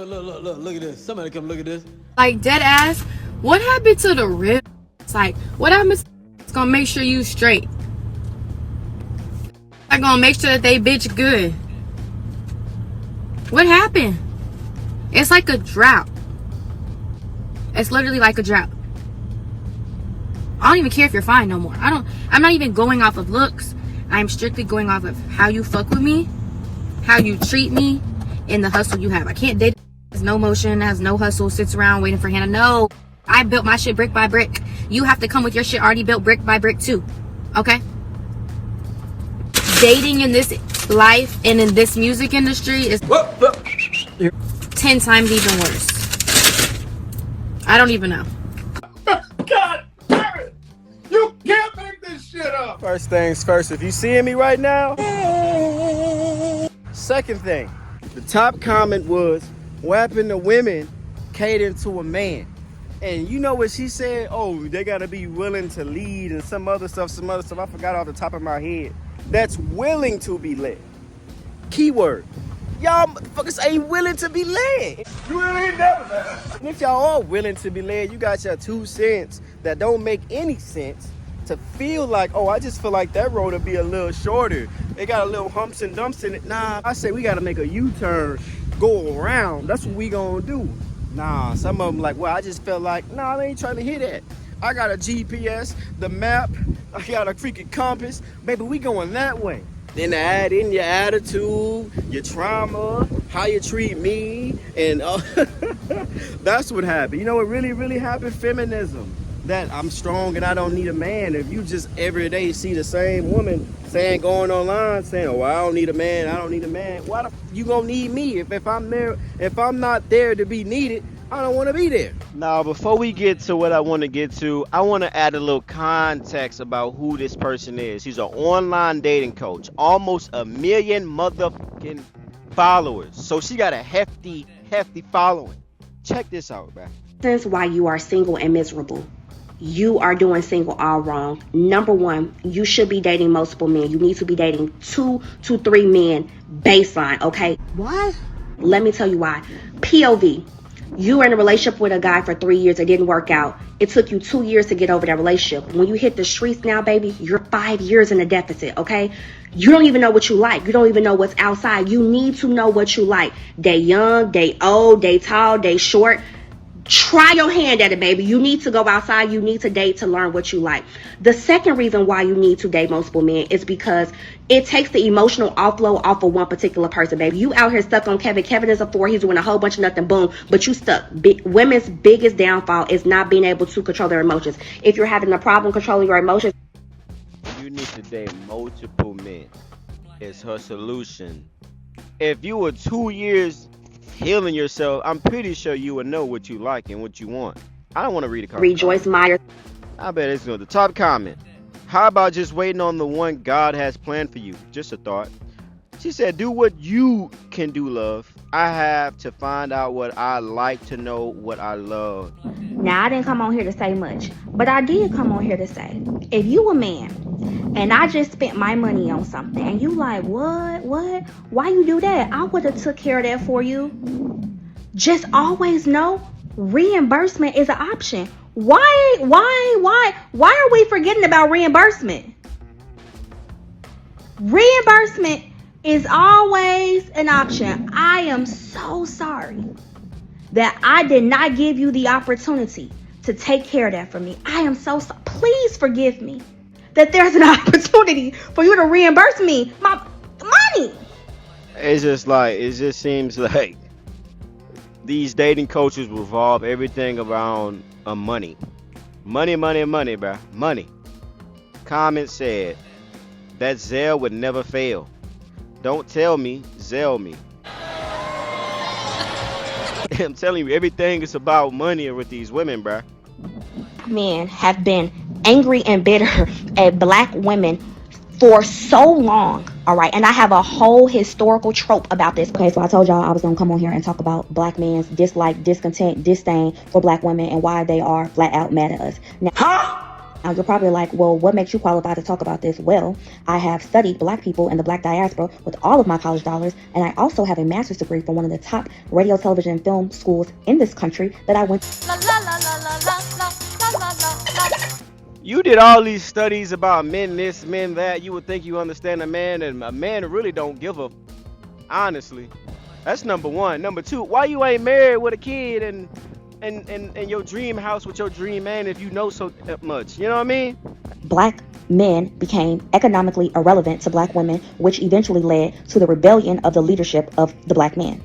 Look at this. Somebody come look at this. Like, dead ass, what happened to the rib? It's like, what happens? It's gonna make sure you straight. I'm gonna make sure that they bitch good. What happened? It's like a drought. It's literally like a drought. I don't even care if you're fine no more. I'm not even going off of looks. I'm strictly going off of how you fuck with me, how you treat me, and the hustle you have. I can't date has no motion, has no hustle, sits around waiting for Hannah. No, I built my shit brick by brick. You have to come with your shit already built brick by brick too. Okay? Dating in this life and in this music industry is 10 times even worse. I don't even know. God damn it! You can't make this shit up! First things first, if you seeing me right now. Second thing, the top comment was, what happened to women catering to a man? And you know what she said? Oh, they gotta be willing to lead and some other stuff. I forgot off the top of my head. That's willing to be led. Keyword. Y'all motherfuckers ain't willing to be led. You really ain't never led. And if y'all are willing to be led, you got your 2 cents that don't make any sense to feel like, oh, I just feel like that road will be a little shorter. They got a little humps and dumps in it. Nah, I say we gotta make a U-turn, go around. That's what we gonna do. Nah, some of them like, well, I just felt like, nah, I ain't trying to hear that. I got a GPS, the map, I got a freaking compass. Baby, we going that way. Then add in your attitude, your trauma, how you treat me, and that's what happened. You know what really, really happened? Feminism. That I'm strong and I don't need a man. If you just every day see the same woman saying, going online, saying, oh, I don't need a man, I don't need a man. Why the you gonna need me? If I'm there, if I'm not there to be needed, I don't want to be there. Now, before we get to what I want to get to, I want to add a little context about who this person is. He's an online dating coach, almost 1 million motherfucking followers. So she got a hefty following. Check this out, man. Reasons why you are single and miserable. You are doing single all wrong. Number one, you should be dating multiple men. You need to be dating 2 to 3 men baseline, okay? What? Let me tell you why. POV. You were in a relationship with a guy for 3 years. It didn't work out. It took you 2 years to get over that relationship. When you hit the streets now, baby, you're 5 years in a deficit, okay? You don't even know what you like. You don't even know what's outside. You need to know what you like. They young, they old, they tall, they short. Try your hand at it, baby. You need to go outside. You need to date to learn what you like. The second reason why you need to date multiple men is because it takes the emotional offload off of one particular person, baby. You out here stuck on Kevin. Kevin is a 4. He's doing a whole bunch of nothing. Boom. But you stuck. Women's biggest downfall is not being able to control their emotions. If you're having a problem controlling your emotions, You need to date multiple men. It's her solution. If you were 2 years healing yourself, I'm pretty sure you would know what you like and what you want. I don't want to read a comment. Rejoice Meyer. I bet it's the top comment. How about just waiting on the one God has planned for you? Just a thought. She said, do what you can do, love. I have to find out what I like to know what I love. Now, I didn't come on here to say much, but I did come on here to say, if you a man and I just spent my money on something and you like, what? Why you do that? I would have took care of that for you. Just always know reimbursement is an option. Why are we forgetting about reimbursement? Reimbursement is always an option. I am so sorry that I did not give you the opportunity to take care of that for me. I am so sorry. Please forgive me that there's an opportunity for you to reimburse me my money. It just seems like these dating coaches revolve everything around money. Money, bruh. Money. Comment said that Zelle would never fail. Don't tell me, Zelle me. I'm telling you, everything is about money with these women, bruh. Men have been angry and bitter at black women for so long, all right? And I have a whole historical trope about this. Okay, so I told y'all I was gonna come on here and talk about black men's dislike, discontent, disdain for black women and why they are flat out mad at us. Now, Now, you're probably like, well, what makes you qualified to talk about this? Well, I have studied black people and the black diaspora with all of my college dollars, and I also have a master's degree from one of the top radio, television, and film schools in this country that I went to. You did all these studies about men this, men that. You would think you understand a man, and a man really don't give a. Honestly, that's number one. Number two, why you ain't married with a kid and your dream house with your dream man if you know so much? You know what I mean? Black men became economically irrelevant to black women, which eventually led to the rebellion of the leadership of the black man.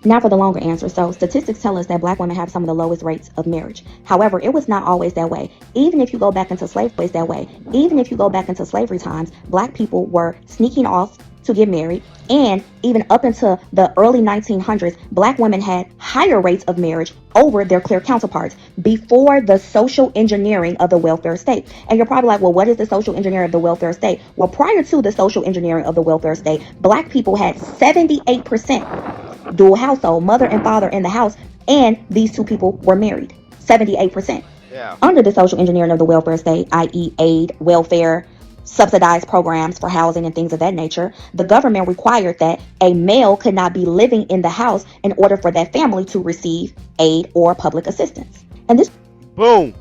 Now for the longer answer. So statistics tell us that black women have some of the lowest rates of marriage. However, it was not always that way. Even if you go back into slavery, it's that way. Even if you go back into slavery times, black people were sneaking off to get married. And even up into the early 1900s, black women had higher rates of marriage over their clear counterparts before the social engineering of the welfare state. And you're probably like, well, what is the social engineering of the welfare state? Well, prior to the social engineering of the welfare state, black people had 78% dual household, mother and father in the house, and these two people were married. 78%. Yeah. Under the social engineering of the welfare state, i.e. aid, welfare, subsidized programs for housing and things of that nature, the government required that a male could not be living in the house in order for that family to receive aid or public assistance. And this Boom.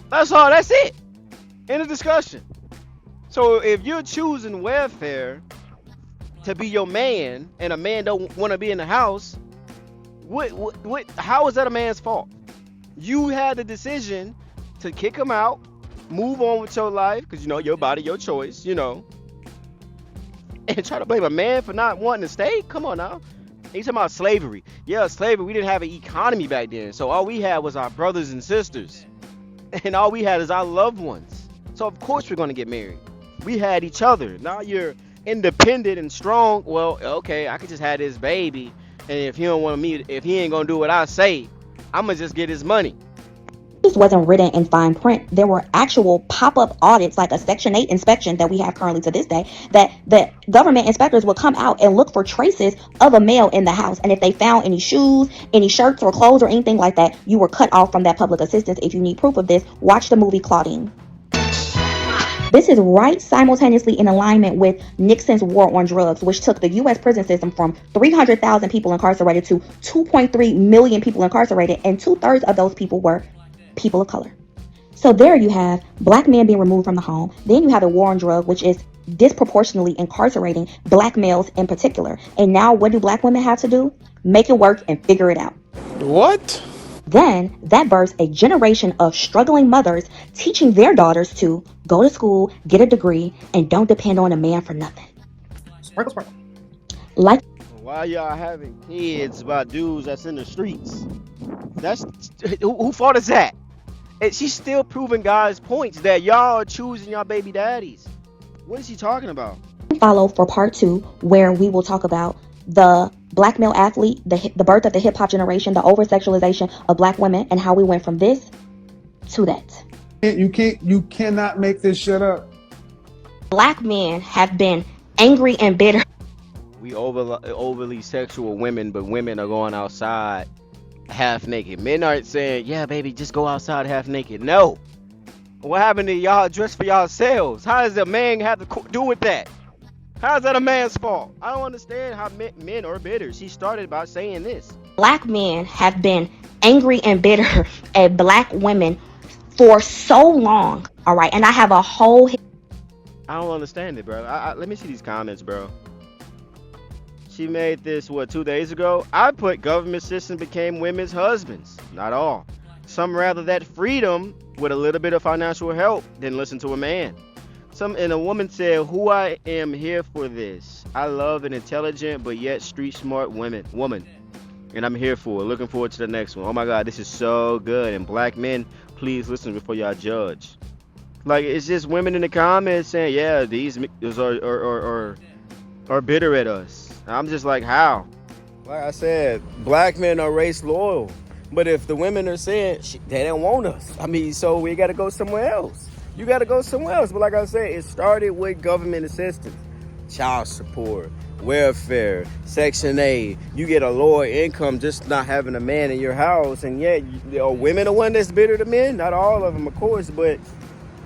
That's all. That's it. End of discussion. So if you're choosing welfare to be your man and a man don't want to be in the house, how is that a man's fault? You had the decision to kick him out, move on with your life, because you know your body, your choice, you know, and try to blame a man for not wanting to stay. Come on now. You talking about slavery? Yeah, slavery. We didn't have an economy back then, so all we had was our brothers and sisters, and all we had is our loved ones. So of course we're gonna get married. We had each other. Now you're independent and strong. Well, okay, I could just have this baby, and if he don't want me, if he ain't gonna do what I say, I'm gonna just get his money. This wasn't written in fine print. There were actual pop-up audits, like a Section 8 inspection that we have currently to this day, that the government inspectors would come out and look for traces of a male in the house. And if they found any shoes, any shirts or clothes or anything like that, you were cut off from that public assistance. If you need proof of this, watch the movie Claudine. This is right simultaneously in alignment with Nixon's war on drugs, which took the U.S. prison system from 300,000 people incarcerated to 2.3 million people incarcerated, and 2/3 of those people were people of color. So there you have black men being removed from the home. Then you have the war on drugs, which is disproportionately incarcerating black males in particular. And now what do black women have to do? Make it work and figure it out. What? Then that births a generation of struggling mothers teaching their daughters to go to school, get a degree, and don't depend on a man for nothing. Sprinkle, sprinkle. Like, Why y'all having kids about dudes that's in the streets? That's who fault is that? And she's still proving guys' points that y'all are choosing y'all baby daddies. What is she talking about? follow for part 2, where we will talk about the black male athlete, the birth of the hip hop generation, the over sexualization of black women, and how we went from this to that. You cannot make this shit up. Black men have been angry and bitter. We overly sexual women, but women are going outside half naked. Men aren't saying, yeah, baby, just go outside half naked. No. What happened to y'all dress for yourselves? How does a man have to do with that? How is that a man's fault? I don't understand how men are bitter. She started by saying this. Black men have been angry and bitter at black women for so long. All right. And I have a whole... I don't understand it, bro. Let me see these comments, bro. She made this, 2 days ago? I put government system became women's husbands. Not all. Some rather that freedom with a little bit of financial help than listen to a man. And a woman said, who I am here for this. I love an intelligent but yet street smart woman. And I'm here for it. Looking forward to the next one. Oh my God, this is so good. And black men, please listen before y'all judge. Like, it's just women in the comments saying, yeah, these are bitter at us. I'm just like, how? Like I said, black men are race loyal. But if the women are saying they don't want us, I mean, so we got to go somewhere else. You got to go somewhere else. But like I said, it started with government assistance, child support, welfare, Section 8. You get a lower income just not having a man in your house. And yet, women are one that's bitter to men. Not all of them, of course, but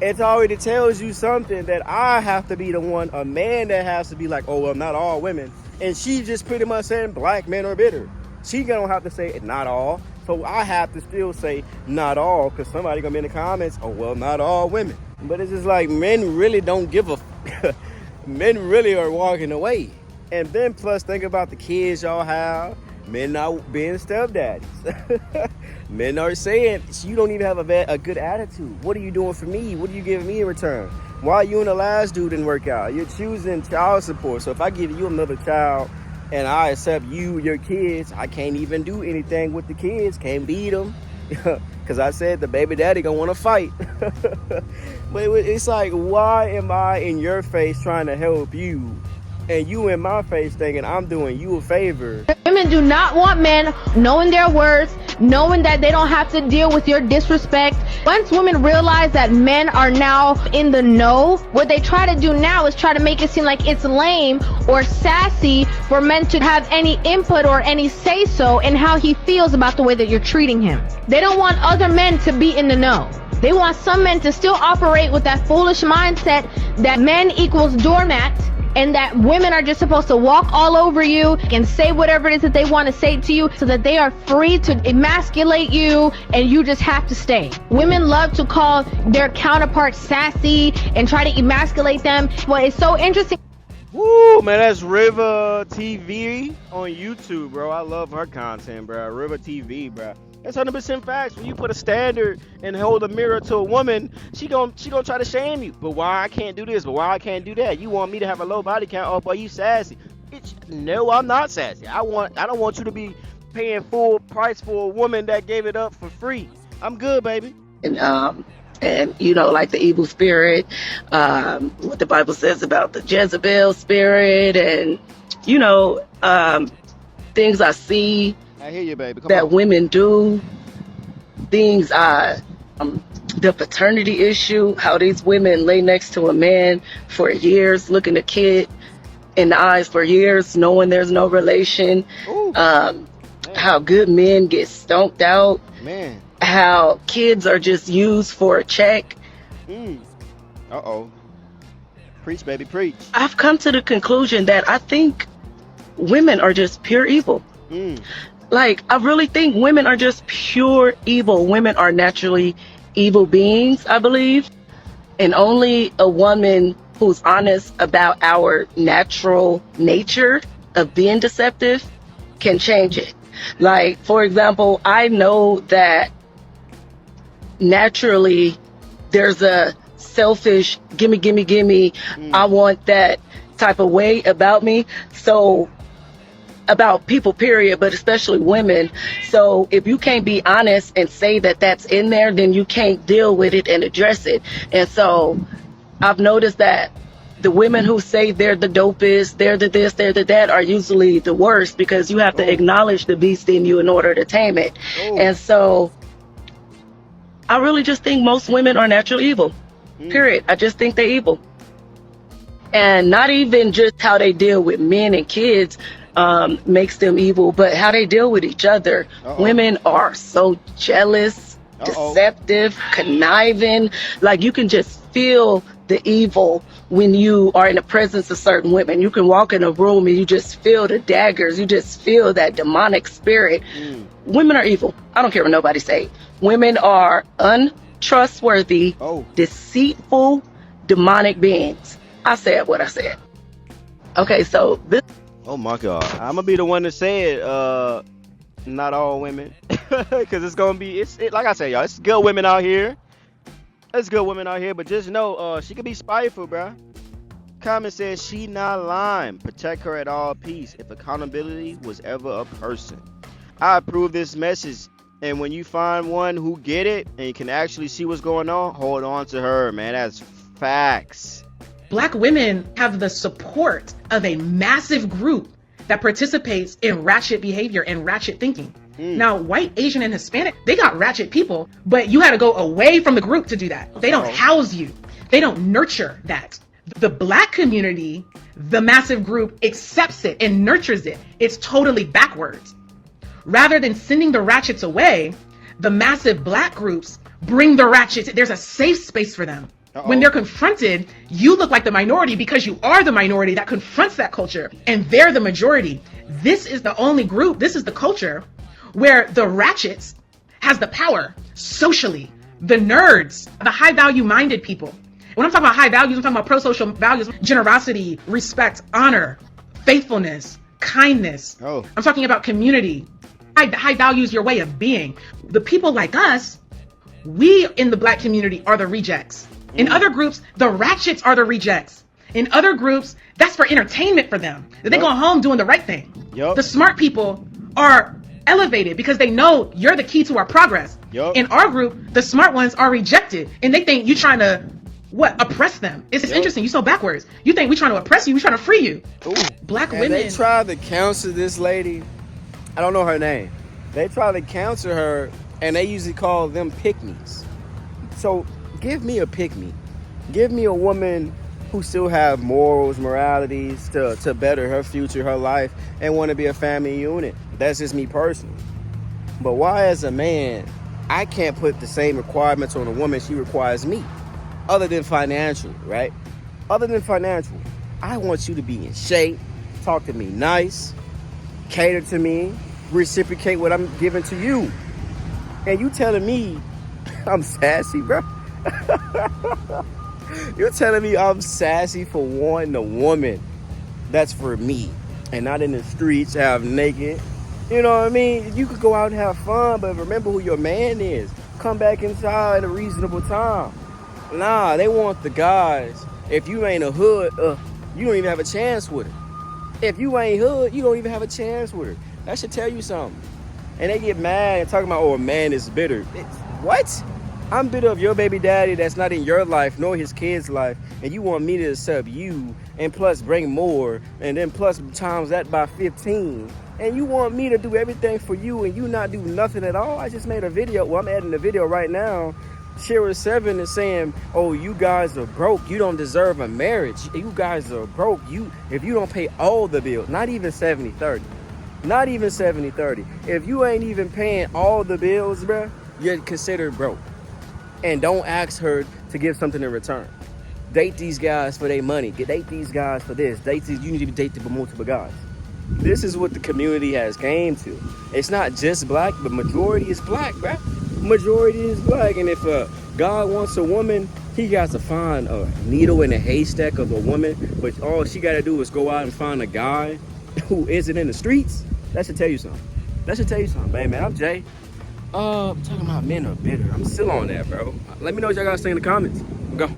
it already tells you something that I have to be the one, a man that has to be like, oh, well, not all women. And she just pretty much saying black men are bitter. She gonna have to say not all. So I have to still say not all, because somebody gonna be in the comments, oh, well, not all women. But it's just like men really don't give a men really are walking away. And then plus think about the kids y'all have. Men not being stepdaddies. Men are saying, you don't even have a good attitude. What are you doing for me? What are you giving me in return? Why you and the last dude didn't work out? You're choosing child support. So if I give you another child and I accept you, your kids, I can't even do anything with the kids. Can't beat them. Because I said the baby daddy gonna want to fight. But it's like, why am I in your face trying to help you? And you in my face thinking I'm doing you a favor. Women do not want men knowing their worth, knowing that they don't have to deal with your disrespect. Once women realize that men are now in the know, what they try to do now is try to make it seem like it's lame or sassy for men to have any input or any say-so in how he feels about the way that you're treating him. They don't want other men to be in the know. They want some men to still operate with that foolish mindset that men equals doormat, and that women are just supposed to walk all over you and say whatever it is that they want to say to you, so that they are free to emasculate you and you just have to stay. Women love to call their counterparts sassy and try to emasculate them. Well, it's so interesting. Woo, man, that's River TV on YouTube, bro. I love her content, bro. River TV, bro. That's 100% facts. When you put a standard and hold a mirror to a woman, she gonna try to shame you. But why I can't do this? But why I can't do that? You want me to have a low body count? Oh, boy, you sassy. Bitch, no, I'm not sassy. I don't want you to be paying full price for a woman that gave it up for free. I'm good, baby. And you know, like the evil spirit, what the Bible says about the Jezebel spirit, and you know, things I see. I hear you, baby. Come that on. Women do, things the paternity issue, how these women lay next to a man for years, looking a kid in the eyes for years, knowing there's no relation. How good men get stoned out. Man. How kids are just used for a check. Uh-oh. Preach, baby, preach. I've come to the conclusion that I think women are just pure evil. Like, I really think women are just pure evil. Women are naturally evil beings, I believe. And only a woman who's honest about our natural nature of being deceptive can change it. Like, for example, I know that naturally there's a selfish gimme, I want that type of way about me. So about people, period, but especially women. So if you can't be honest and say that that's in there, then you can't deal with it and address it. And so I've noticed that the women who say they're the dopest, they're the this, they're the that, are usually the worst, because you have to acknowledge the beast in you in order to tame it. And so I really just think most women are naturally evil, period. I just think they're evil. And not even just how they deal with men and kids makes them evil, but how they deal with each other. Women are so jealous, deceptive, conniving. Like, you can just feel the evil when you are in the presence of certain women. You can walk in a room and you just feel the daggers. You just feel that demonic spirit. Women are evil. I don't care what nobody say. Women are untrustworthy, deceitful, demonic beings. I said what I said. Okay, so this. Oh my God, I'm gonna be the one to say it. Not all women, because it's gonna be like I said, y'all. It's good women out here. It's good women out here, but just know, she could be spiteful, bruh. Comment says she not lying. Protect her at all peace. If accountability was ever a person, I approve this message. And when you find one who get it and can actually see what's going on, hold on to her, man. That's facts. Black women have the support of a massive group that participates in ratchet behavior and ratchet thinking. Now, white, Asian, and Hispanic, they got ratchet people, but you had to go away from the group to do that. They don't house you. They don't nurture that. The black community, the massive group, accepts it and nurtures it. It's totally backwards. Rather than sending the ratchets away, the massive black groups bring the ratchets. There's a safe space for them. When they're confronted, you look like the minority because you are the minority that confronts that culture, and they're the majority. This is the only group, this is the culture where the ratchets has the power socially, the nerds, the high value minded people. When I'm talking about high values, I'm talking about pro-social values, generosity, respect, honor, faithfulness, kindness. I'm talking about community. High values your way of being. The people like us, we in the black community are the rejects. In other groups, the ratchets are the rejects. In other groups, that's for entertainment for them. They go home doing the right thing. The smart people are elevated because they know you're the key to our progress. In our group, the smart ones are rejected and they think you're trying to oppress them. It's interesting. You're so backwards. You think we're trying to oppress you. We're trying to free you. Black women. They tried to counsel this lady. I don't know her name. They tried to counsel her, and they usually call them pick-me's. So give me a pick-me. Give me a woman who still have morals, moralities to better her future, her life, and want to be a family unit. That's just me personally. But why, as a man, I can't put the same requirements on a woman she requires me? Other than financial, right? Other than financial. I want you to be in shape, talk to me nice, cater to me, reciprocate what I'm giving to you. And you telling me I'm sassy, bro? You're telling me I'm sassy for wanting a woman that's for me and not in the streets, half naked. You know what I mean? You could go out and have fun, but remember who your man is. Come back inside at a reasonable time. Nah, they want the guys. If you ain't a hood, you don't even have a chance with her. If you ain't hood, you don't even have a chance with her. That should tell you something. And they get mad and talking about, oh, a man is bitter. What? I'm bitter of your baby daddy that's not in your life nor his kid's life, and you want me to accept you and plus bring more and then plus times that by 15, and you want me to do everything for you and you not do nothing at all. I just made a video. Well, I'm adding a video right now. Shira 7 is saying, oh, you guys are broke. You don't deserve a marriage. You guys are broke. If you don't pay all the bills, not even 70-30. Not even 70-30. If you ain't even paying all the bills, bruh, you're considered broke. And don't ask her to give something in return. Date these guys for their money. Date these guys for this. You need to date the multiple guys. This is what the community has came to. It's not just black, but majority is black, bruh. Majority is black. And if God wants a woman, he got to find a needle in a haystack of a woman. But all she got to do is go out and find a guy who isn't in the streets. That should tell you something. That should tell you something. Hey, man, I'm Jay. I'm talking about men are bitter. I'm still on that, bro. Let me know what y'all guys think in the comments. Go.